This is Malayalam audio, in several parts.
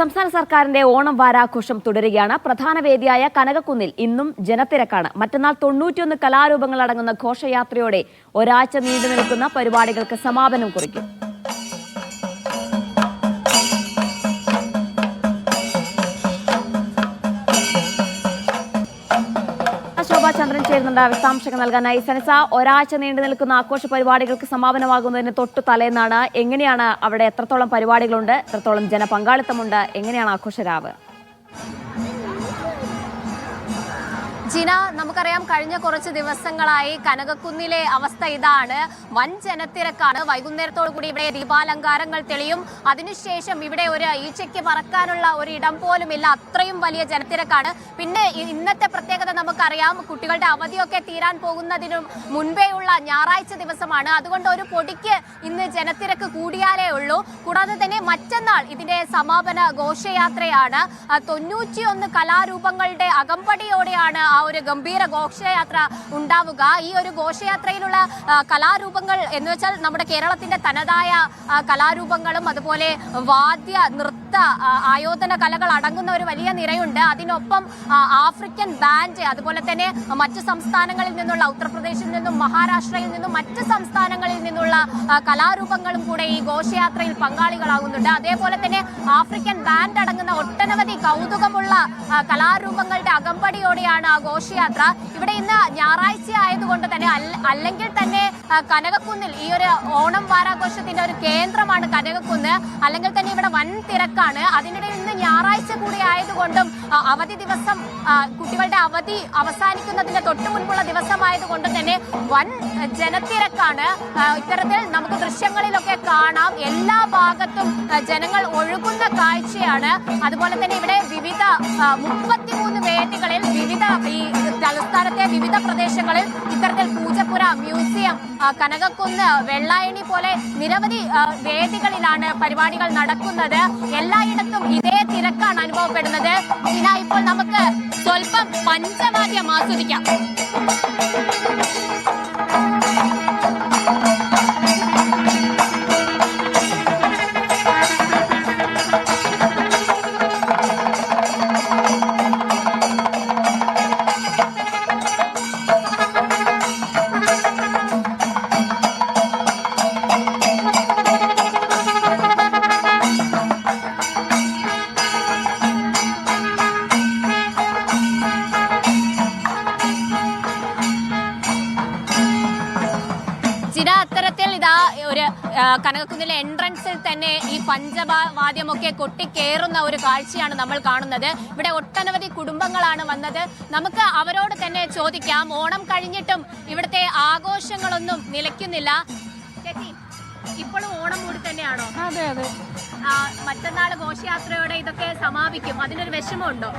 സംസ്ഥാന സർക്കാരിന്റെ ഓണം വാരാഘോഷം തുടരുകയാണ്. പ്രധാന വേദിയായ കനകക്കുന്നിൽ ഇന്നും ജനത്തിരക്കാണ്. മറ്റന്നാൾ 91 കലാരൂപങ്ങൾ അടങ്ങുന്ന ഘോഷയാത്രയോടെ ഒരാഴ്ച നീണ്ടു നിൽക്കുന്ന പരിപാടികൾക്ക് സമാപനം കുറിക്കും. ചന്ദ്രൻ ചേരുന്നുണ്ട് വിശദാംശങ്ങൾ നൽകാനായി. സനിസ, ഒരാഴ്ച നീണ്ടു നിൽക്കുന്ന ആഘോഷ പരിപാടികൾക്ക് സമാപനമാകുന്നതിന് തൊട്ടു തലേന്നാണ്. എങ്ങനെയാണ് അവിടെ എത്രത്തോളം പരിപാടികളുണ്ട്, എത്രത്തോളം ജനപങ്കാളിത്തമുണ്ട്, എങ്ങനെയാണ് ആഘോഷരാവ്? ജിന, നമുക്കറിയാം കഴിഞ്ഞ കുറച്ച് ദിവസങ്ങളായി കനകക്കുന്നിലെ അവസ്ഥ ഇതാണ്. വൻ ജനത്തിരക്കാണ്. വൈകുന്നേരത്തോടു കൂടി ഇവിടെ ദീപാലങ്കാരങ്ങൾ തെളിയും. അതിനുശേഷം ഇവിടെ ഒരു ഈച്ചയ്ക്ക് പറക്കാനുള്ള ഒരു ഇടം പോലും ഇല്ല, അത്രയും വലിയ ജനത്തിരക്കാണ്. പിന്നെ ഇന്നത്തെ പ്രത്യേകത നമുക്കറിയാം, കുട്ടികളുടെ അവധിയൊക്കെ തീരാൻ പോകുന്നതിനു മുൻപേയുള്ള ഞായറാഴ്ച ദിവസമാണ്. അതുകൊണ്ട് ഒരു പൊടിക്ക് ഇന്ന് ജനത്തിരക്ക് കൂടിയാലേ ഉള്ളൂ. കൂടാതെ തന്നെ മറ്റന്നാൾ ഇതിന്റെ സമാപന ഘോഷയാത്രയാണ്. 91 കലാരൂപങ്ങളുടെ അകമ്പടിയോടെയാണ് ഒരു ഗംഭീര ഘോഷയാത്ര ഉണ്ടാവുക. ഈ ഒരു ഘോഷയാത്രയിലുള്ള കലാരൂപങ്ങൾ എന്ന് വെച്ചാൽ നമ്മുടെ കേരളത്തിന്റെ തനതായ കലാരൂപങ്ങളും അതുപോലെ വാദ്യ നൃത്ത ആയോധന കലകൾ അടങ്ങുന്ന ഒരു വലിയ നിരയുണ്ട്. അതിനൊപ്പം ആഫ്രിക്കൻ ബാൻഡ്, അതുപോലെ തന്നെ മറ്റു സംസ്ഥാനങ്ങളിൽ നിന്നുള്ള, ഉത്തർപ്രദേശിൽ നിന്നും മഹാരാഷ്ട്രയിൽ നിന്നും മറ്റ് സംസ്ഥാനങ്ങളിൽ നിന്നുള്ള കലാരൂപങ്ങളും കൂടെ ഈ ഘോഷയാത്രയിൽ പങ്കാളികളാകുന്നുണ്ട്. അതേപോലെ തന്നെ ആഫ്രിക്കൻ ബാൻഡ് അടങ്ങുന്ന ഒട്ടനവധി കൗതുകമുള്ള കലാരൂപങ്ങളുടെ അകമ്പടിയോടെയാണ് ആ ഘോഷയാത്ര. ഇവിടെ ഇന്ന് ഞായറാഴ്ച ആയതുകൊണ്ട് തന്നെ അല്ലെങ്കിൽ തന്നെ കനകക്കുന്നിൽ ഈ ഒരു ഓണം വാരാഘോഷത്തിന്റെ ഒരു കേന്ദ്രമാണ് കനകക്കുന്ന്. അല്ലെങ്കിൽ തന്നെ ഇവിടെ വൻ തിരക്കാണ്. അതിനിടെ ഇന്ന് ഞായറാഴ്ച കൂടി ആയതുകൊണ്ടും അവധി ദിവസം, കുട്ടികളുടെ അവധി അവസാനിക്കുന്നതിന് തൊട്ടു മുൻപുള്ള ദിവസമായതുകൊണ്ട് തന്നെ വൻ ജനത്തിരക്കാണ്. ഇത്തരത്തിൽ നമുക്ക് ദൃശ്യങ്ങളിലൊക്കെ കാണാം, എല്ലാ ഭാഗത്തും ജനങ്ങൾ ഒഴുകുന്ന കാഴ്ചയാണ്. അതുപോലെ തന്നെ ഇവിടെ വിവിധ 33 വേദികളിൽ ഈ തലസ്ഥാനത്തെ വിവിധ പ്രദേശങ്ങളിൽ ഇത്തരത്തിൽ പൂജപ്പുര, മ്യൂസിയം, കനകക്കുന്ന്, വെള്ളായണി പോലെ നിരവധി വേദികളിലാണ് പരിപാടികൾ നടക്കുന്നത്. എല്ലായിടത്തും ഇതേ തിരക്കാണ് അനുഭവപ്പെടുന്നത്. ഇപ്പോൾ നമുക്ക് സ്വല്പം പഞ്ചവാദ്യം ആസ്വദിക്കാം. അത്തരത്തിൽ ഇതാ ഒരു കനകക്കുന്നിലെ എൻട്രൻസിൽ തന്നെ ഈ പഞ്ചവാദ്യമൊക്കെ കൊട്ടിക്കേറുന്ന ഒരു കാഴ്ചയാണ് നമ്മൾ കാണുന്നത്. ഇവിടെ ഒട്ടനവധി കുടുംബങ്ങളാണ് വന്നത്. നമുക്ക് അവരോട് തന്നെ ചോദിക്കാം, ഓണം കഴിഞ്ഞിട്ടും ഇവിടുത്തെ ആഘോഷങ്ങളൊന്നും നിലയ്ക്കുന്നില്ല. ചേച്ചി, ഇപ്പോഴും ഓണം കൂടി തന്നെയാണോ? അതെ അതെ. മറ്റന്നാൾ ഘോഷയാത്രയോടെ ഇതൊക്കെ സമാപിക്കും, അതിനൊരു വിഷമമുണ്ടോ?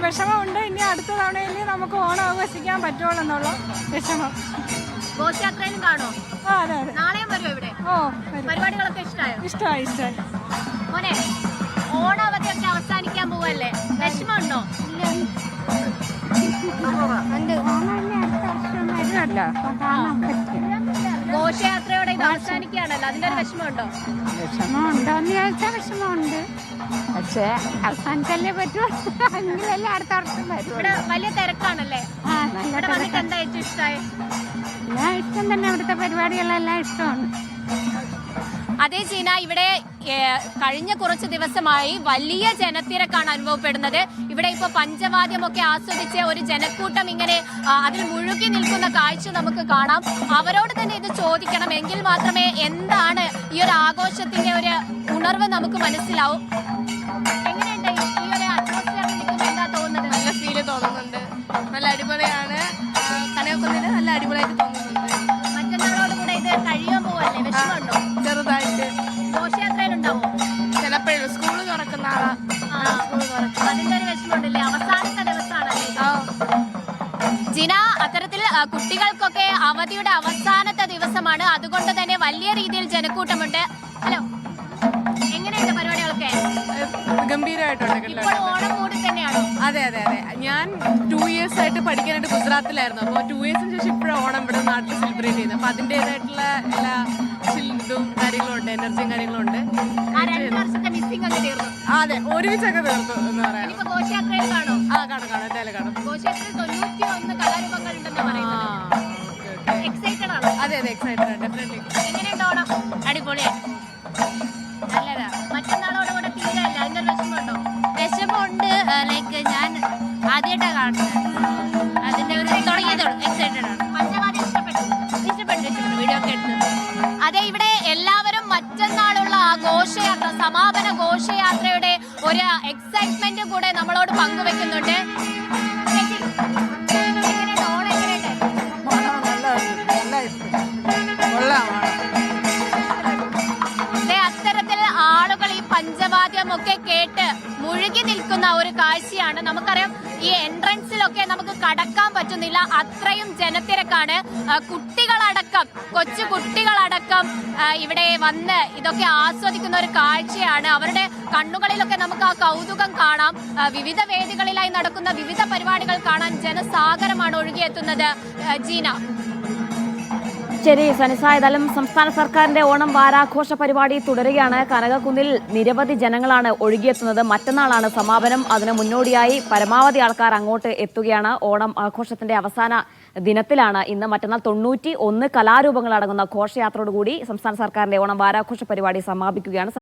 വിഷമമുണ്ട്. ഇനി അടുത്ത തവണയിൽ നമുക്ക് ഓണം ആഘോഷിക്കാൻ പറ്റുള്ളൂ എന്നുള്ള വിഷമം. ഘോഷയാത്രയിലും കാണോ? അതെ അതെ. നാളെയും വരുമോ ഇവിടെ? പരിപാടികളൊക്കെ ഇഷ്ടമായോ? ഇഷ്ടമായി. മോനെ, ഓണാവധിയൊക്കെ അവസാനിക്കാൻ പോവല്ലേ, വിഷമമുണ്ടോ? ഘോഷയാത്രയോടെ ഇത് അവസാനിക്കുകയാണല്ലോ, അതിന്റെ ഒരു വിഷമമുണ്ടോ? വിഷമമുണ്ടോന്ന് ചോദിച്ചാൽ വിഷമമുണ്ട്, പക്ഷേ അവസാനിക്കല്ലേ പറ്റൂ. എങ്കിലല്ലേ അടുത്ത വർഷം വരും. ഇവിടെ വലിയ തിരക്കാണല്ലേ? ഇവിടെ വന്നിട്ട് എന്താ ഏറ്റവും ഇഷ്ടമായി? എല്ലാം ഇഷ്ടം തന്നെ, ഇവിടുത്തെ പരിപാടികളെല്ലാം ഇഷ്ടമാണ്. അതേ ചീന, ഇവിടെ കഴിഞ്ഞ കുറച്ച് ദിവസമായി വലിയ ജനത്തിരക്കാണ് അനുഭവപ്പെടുന്നത്. ഇവിടെ ഇപ്പൊ പഞ്ചവാദ്യമൊക്കെ ആസ്വദിച്ച് ഒരു ജനക്കൂട്ടം ഇങ്ങനെ അതിൽ മുഴുകി നിൽക്കുന്ന കാഴ്ച നമുക്ക് കാണാം. അവരോട് തന്നെ ഇത് ചോദിക്കണം, എങ്കിൽ മാത്രമേ എന്താണ് ഈ ഒരു ആഘോഷത്തിന്റെ ഒരു ഉണർവ് നമുക്ക് മനസ്സിലാവും. എങ്ങനെയുണ്ട് ഈ ഒരു അറ്റ്മോസ്ഫിയറിൽ നിൽക്കുമ്പോൾ എന്താ തോന്നുന്നത്? നല്ല ഫീല് തോന്നുന്നുണ്ട്, നല്ല അടിപൊളിയാണ്. കനകക്കുന്നിന് നല്ല അടിപൊളിയായിട്ട് തോന്നുന്നുണ്ട്. മറ്റന്നാളോട് കൂടെ ഇത് കഴിയാൻ പോവല്ലേ, വിഷമമുണ്ടോ? ചെറുതായിട്ട്. ഘോഷയാത്രയിലുണ്ടാവോ? ചിലപ്പോഴും സ്കൂള് തുറക്കുന്ന ആളാ, അതിന്റെ ഒരു വിഷമമുണ്ടല്ലേ? അവസാനത്തെ ദിവസമാണല്ലേ ജിന? അത്തരത്തിൽ കുട്ടികൾക്കൊക്കെ അവധിയുടെ അവസാനത്തെ ദിവസമാണ്, അതുകൊണ്ട് തന്നെ വലിയ രീതിയിൽ ജനക്കൂട്ടമുണ്ട്. ഹലോ, എങ്ങനെയുണ്ട് പരിപാടികളൊക്കെ? ഗംഭീരമായിട്ടുണ്ട്. ഇപ്പോൾ ഓണം കൂടി തന്നെയാണോ? അതെ അതെ അതെ. ഞാൻ 2 years ആയിട്ട് പഠിക്കാനായിട്ട് ഗുജറാത്തിലായിരുന്നു. അപ്പോൾ 2 yearsന് ശേഷം ഇപ്പോഴും ഓണം ഇവിടെ നാട്ടിൽ സെലിബ്രേറ്റ് ചെയ്യുന്നത്. അപ്പോൾ അതിൻ്റെതായിട്ടുള്ള എല്ലാ ഇതും കാര്യങ്ങളും ഉണ്ട്, എനർജിയും കാര്യങ്ങളും ഉണ്ട്. ആ 2 വർഷത്തെ മിസ്സിംഗ് അങ്ങ് തീർന്നു. അതെ, ഒരുമിച്ചൊക്കെ തീർത്തു എന്ന് പറയാം. ഇനിയിപ്പോ ഘോഷയാത്രയിൽ കാണോ? കാണാം, എന്തായാലും കാണാം. ഘോഷയാത്രയിൽ 91 കലാരൂപങ്ങൾ ഉണ്ടെന്ന് പറയുന്നത്. എക്സൈറ്റഡ് ആണോ? അതെ, എക്സൈറ്റഡ് ആണ്, ഡെഫിനറ്റ്ലി. എങ്ങനെയുണ്ട് ഓണം? അടിപൊളിയാണ്, നല്ലതാ. മറ്റന്നാളോടുകൂടെ തീരല്ല, അതിന്റെ വിഷമമുണ്ടോ? വിഷമമുണ്ട്, ലൈക്ക് ഞാൻ ആദ്യമായിട്ടാണ് കാണുന്നത്. അതിന്റെ ഒരു തുടങ്ങിയതോളൂ, എക്സൈറ്റഡ് ആണ്. പഞ്ചവാദ്യം ഇഷ്ടപ്പെട്ടു? വീഡിയോ ഒക്കെ എടുത്തു. അതെ, ഇവിടെ എല്ലാവരും മറ്റന്നാളുള്ള ആ ഘോഷയാത്ര, സമാപന ഘോഷയാത്രയുടെ ഒരു എക്സൈറ്റ്മെന്റ് കൂടെ നമ്മളോട് പങ്കുവെക്കുന്നുണ്ട്. ചേച്ചി, എങ്ങനെയുണ്ട് ഓണം? എങ്ങനെയുണ്ട്? ദേ, അത്തരത്തിൽ ആളുകൾ ഈ പഞ്ചവാദ്യമൊക്കെ കേട്ട് മുഴുകി നിൽക്കുന്ന ഒരു കാഴ്ചയാണ്. നമുക്കറിയാം, ഈ എൻട്രൻസിലൊക്കെ നമുക്ക് കടക്കാൻ പറ്റുന്നില്ല, അത്രയും ജനത്തിരക്കാണ്. കുട്ടികളടക്കം, കൊച്ചു കുട്ടികളടക്കം ഇവിടെ വന്ന് ഇതൊക്കെ ആസ്വദിക്കുന്ന ഒരു കാഴ്ചയാണ്. അവരുടെ കണ്ണുകളിലൊക്കെ നമുക്ക് ആ കൗതുകം കാണാം. വിവിധ വേദികളിലായി നടക്കുന്ന വിവിധ പരിപാടികൾ കാണാൻ ജനസാഗരമാണ് ഒഴുകിയെത്തുന്നത്. ജീന. ശരി സനിസ, ഏതായാലും സംസ്ഥാന സർക്കാരിന്റെ ഓണം വാരാഘോഷ പരിപാടി തുടരുകയാണ്. കനകക്കുന്നിൽ നിരവധി ജനങ്ങളാണ് ഒഴുകിയെത്തുന്നത്. മറ്റന്നാളാണ് സമാപനം. അതിന് മുന്നോടിയായി പരമാവധി ആൾക്കാർ അങ്ങോട്ട് എത്തുകയാണ്. ഓണം ആഘോഷത്തിന്റെ അവസാന ദിനത്തിലാണ് ഇന്ന്. മറ്റന്നാൾ 91 കലാരൂപങ്ങൾ അടങ്ങുന്ന ഘോഷയാത്രയോടുകൂടി സംസ്ഥാന സർക്കാരിന്റെ ഓണം വാരാഘോഷ പരിപാടി സമാപിക്കുകയാണ്.